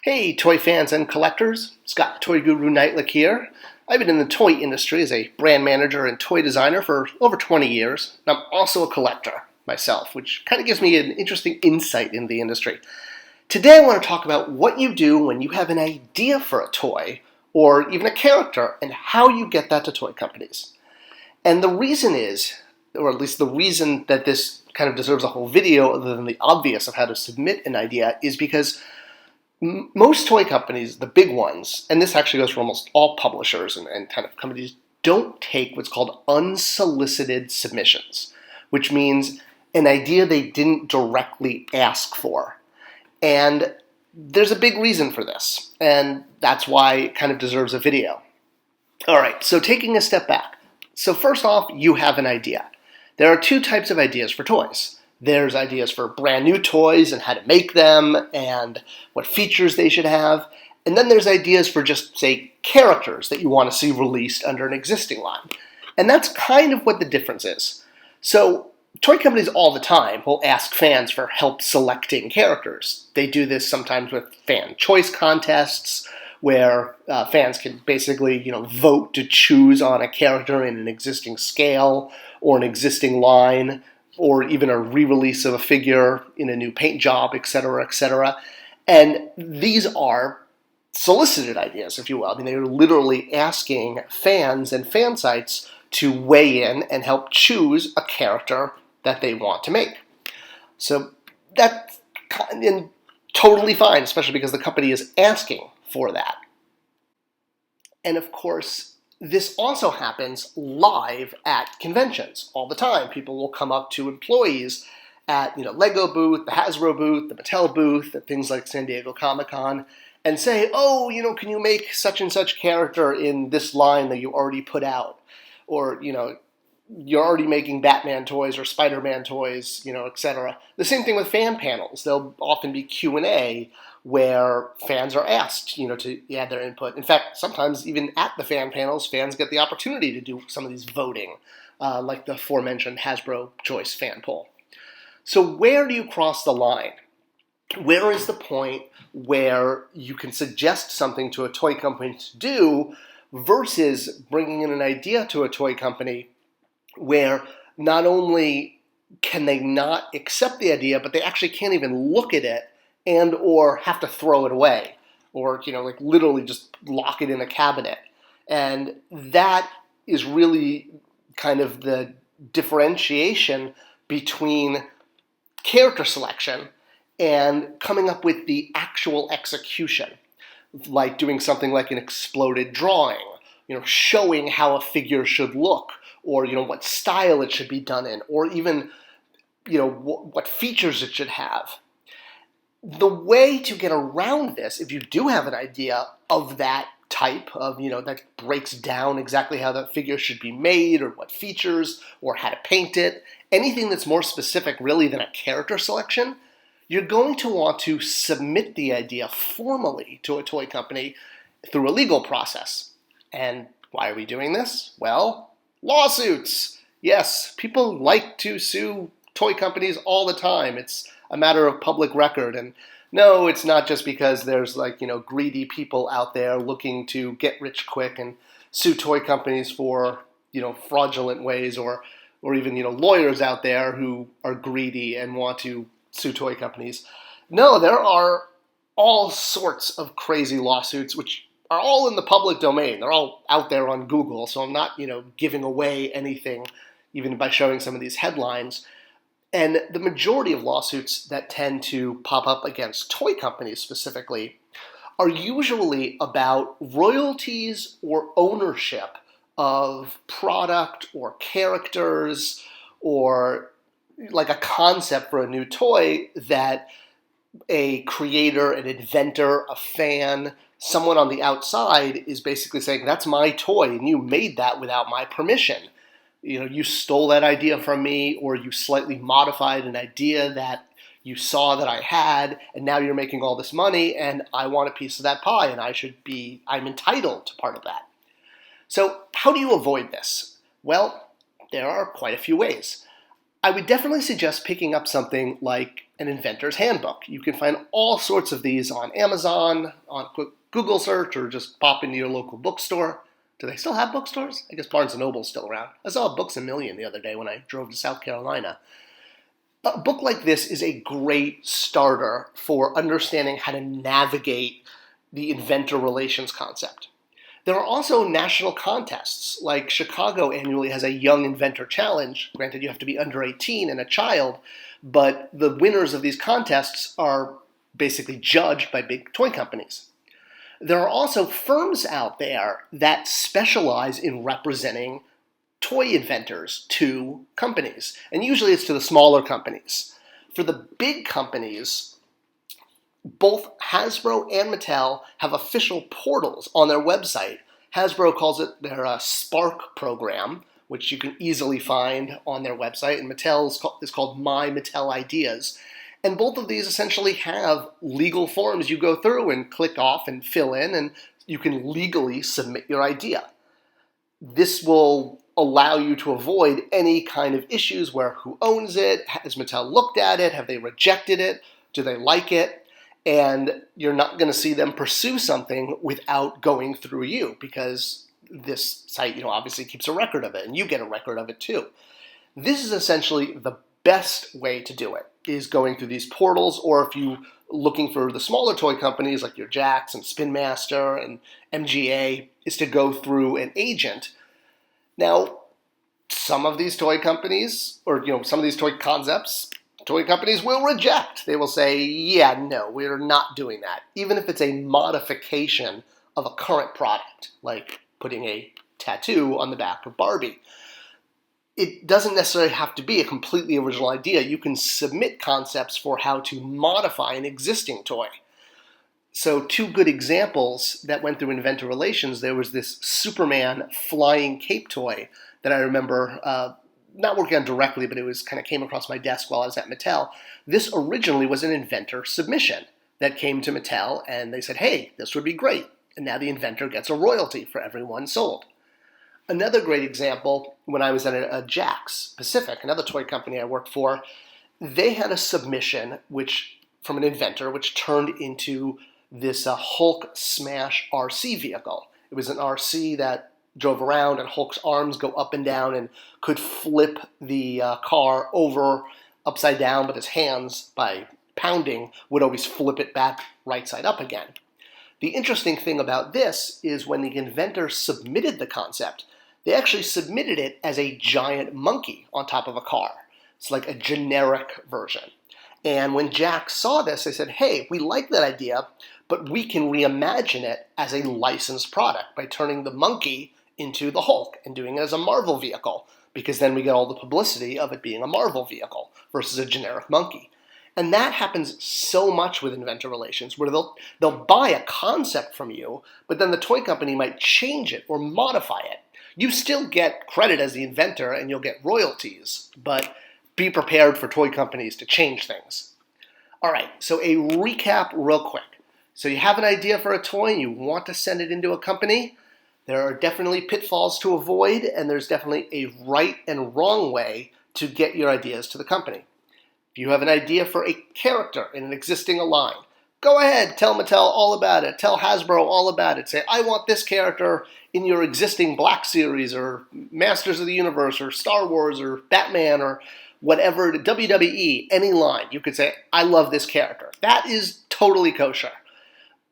Hey, toy fans and collectors. Scott, ToyGuru Neitlich here. I've been in the toy industry as a brand manager and toy designer for over 20 years, and I'm also a collector myself, which kind of gives me an interesting insight into the industry. Today I want to talk about what you do when you have an idea for a toy, or even a character, and how you get that to toy companies. And the reason is, or at least the reason that this kind of deserves a whole video other than the obvious of how to submit an idea, is because most toy companies, the big ones, and this actually goes for almost all publishers and kind of companies, don't take what's called unsolicited submissions, which means an idea they didn't directly ask for. And there's a big reason for this, and that's why it kind of deserves a video. All right, so taking a step back. So first off, you have an idea. There are two types of ideas for toys. There's ideas for brand new toys and how to make them and what features they should have. And then there's ideas for just, say, characters that you want to see released under an existing line. And that's kind of what the difference is. So toy companies all the time will ask fans for help selecting characters. They do this sometimes with fan choice contests where fans can basically, vote to choose on a character in an existing scale or an existing line, or even a re-release of a figure in a new paint job, etc., etc. And these are solicited ideas, if you will. I mean, they're literally asking fans and fan sites to weigh in and help choose a character that they want to make. So that's totally fine, especially because the company is asking for that. And of course, this also happens live at conventions all the time. People will come up to employees at Lego booth, the Hasbro booth, the Mattel booth, at things like San Diego Comic-Con, and say, oh, can you make such and such character in this line that you already put out? Or, you're already making Batman toys or Spider-Man toys, etc. The same thing with fan panels. There'll often be Q&A where fans are asked, to add their input. In fact, sometimes even at the fan panels, fans get the opportunity to do some of these voting, like the aforementioned Hasbro Choice fan poll. So where do you cross the line? Where is the point where you can suggest something to a toy company to do versus bringing in an idea to a toy company where not only can they not accept the idea, but they actually can't even look at it and or have to throw it away or, literally just lock it in a cabinet. And that is really kind of the differentiation between character selection and coming up with the actual execution, like doing something like an exploded drawing, showing how a figure should look, or, what style it should be done in, or even, what features it should have. The way to get around this, if you do have an idea of that type of, that breaks down exactly how that figure should be made or what features or how to paint it, anything that's more specific really than a character selection, you're going to want to submit the idea formally to a toy company through a legal process. And why are we doing this? Well, lawsuits. Yes, people like to sue toy companies all the time. It's a matter of public record. And no, it's not just because there's greedy people out there looking to get rich quick and sue toy companies for, fraudulent ways, or even, lawyers out there who are greedy and want to sue toy companies. No, there are all sorts of crazy lawsuits, which are all in the public domain. They're all out there on Google, so I'm not, giving away anything, even by showing some of these headlines. And the majority of lawsuits that tend to pop up against toy companies specifically are usually about royalties or ownership of product or characters or like a concept for a new toy that a creator, an inventor, a fan, someone on the outside is basically saying, that's my toy and you made that without my permission. You stole that idea from me, or you slightly modified an idea that you saw that I had, and now you're making all this money, and I want a piece of that pie, and I'm entitled to part of that. So how do you avoid this? Well, there are quite a few ways. I would definitely suggest picking up something like an inventor's handbook. You can find all sorts of these on Amazon, on quick Google search, or just pop into your local bookstore. Do they still have bookstores? I guess Barnes & Noble's still around. I saw Books A Million the other day when I drove to South Carolina. A book like this is a great starter for understanding how to navigate the inventor relations concept. There are also national contests, like Chicago annually has a Young Inventor Challenge. Granted, you have to be under 18 and a child, but the winners of these contests are basically judged by big toy companies. There are also firms out there that specialize in representing toy inventors to companies, and usually it's to the smaller companies. For the big companies, both Hasbro and Mattel have official portals on their website. Hasbro calls it their Spark program, which you can easily find on their website, and Mattel is called My Mattel Ideas. And both of these essentially have legal forms you go through and click off and fill in, and you can legally submit your idea. This will allow you to avoid any kind of issues where who owns it, has Mattel looked at it, have they rejected it, do they like it? And you're not going to see them pursue something without going through you, because this site, obviously keeps a record of it, and you get a record of it too. This is essentially the best way to do it, is going through these portals, or if you're looking for the smaller toy companies like your Jax and Spin Master and MGA, is to go through an agent. Now, some of these toy companies, or some of these toy concepts, toy companies will reject. They will say, yeah, no, we're not doing that. Even if it's a modification of a current product, like putting a tattoo on the back of Barbie. It doesn't necessarily have to be a completely original idea. You can submit concepts for how to modify an existing toy. So 2 good examples that went through inventor relations, there was this Superman flying cape toy that I remember not working on directly, but it was kind of came across my desk while I was at Mattel. This originally was an inventor submission that came to Mattel, and they said, hey, this would be great. And now the inventor gets a royalty for every one sold. Another great example, when I was at a Jax Pacific, another toy company I worked for, they had a submission from an inventor which turned into this Hulk Smash RC vehicle. It was an RC that drove around, and Hulk's arms go up and down and could flip the car over upside down, but his hands, by pounding, would always flip it back right side up again. The interesting thing about this is when the inventor submitted the concept, they actually submitted it as a giant monkey on top of a car. It's like a generic version. And when Jack saw this, they said, hey, we like that idea, but we can reimagine it as a licensed product by turning the monkey into the Hulk and doing it as a Marvel vehicle, because then we get all the publicity of it being a Marvel vehicle versus a generic monkey. And that happens so much with inventor relations, where they'll buy a concept from you, but then the toy company might change it or modify it. You still get credit as the inventor and you'll get royalties, but be prepared for toy companies to change things. All right, so a recap real quick. So you have an idea for a toy and you want to send it into a company. There are definitely pitfalls to avoid, and there's definitely a right and wrong way to get your ideas to the company. If you have an idea for a character in an existing line, go ahead, tell Mattel all about it. Tell Hasbro all about it. Say, I want this character in your existing Black Series or Masters of the Universe or Star Wars or Batman or whatever, WWE, any line. You could say, I love this character. That is totally kosher.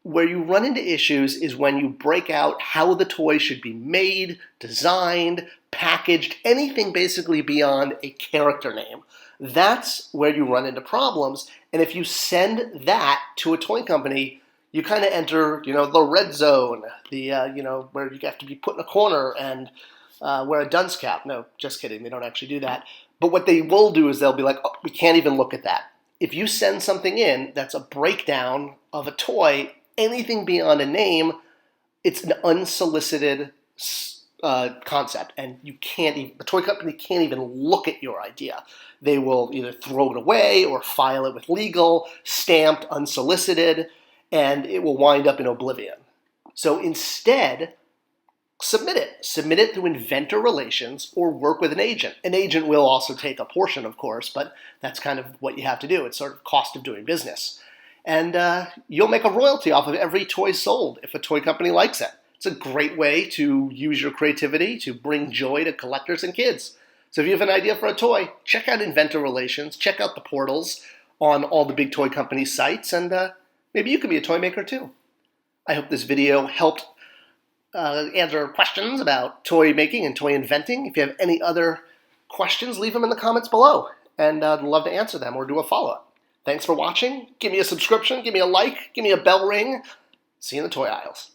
Where you run into issues is when you break out how the toy should be made, designed, packaged, anything basically beyond a character name. That's where you run into problems. And if you send that to a toy company, you kind of enter, the red zone, the, where you have to be put in a corner and wear a dunce cap. No, just kidding. They don't actually do that. But what they will do is they'll be like, oh, we can't even look at that. If you send something in that's a breakdown of a toy, anything beyond a name, it's an unsolicited concept, and the toy company can't even look at your idea. They will either throw it away or file it with legal, stamped unsolicited, and it will wind up in oblivion. So instead, submit it. Submit it through inventor relations or work with an agent. An agent will also take a portion, of course, but that's kind of what you have to do. It's sort of cost of doing business. And you'll make a royalty off of every toy sold if a toy company likes it. It's a great way to use your creativity to bring joy to collectors and kids. So if you have an idea for a toy, check out inventor relations, check out the portals on all the big toy company sites, and maybe you can be a toy maker too. I hope this video helped answer questions about toy making and toy inventing. If you have any other questions, leave them in the comments below, and I'd love to answer them or do a follow-up. Thanks for watching. Give me a subscription, give me a like, give me a bell ring. See you in the toy aisles.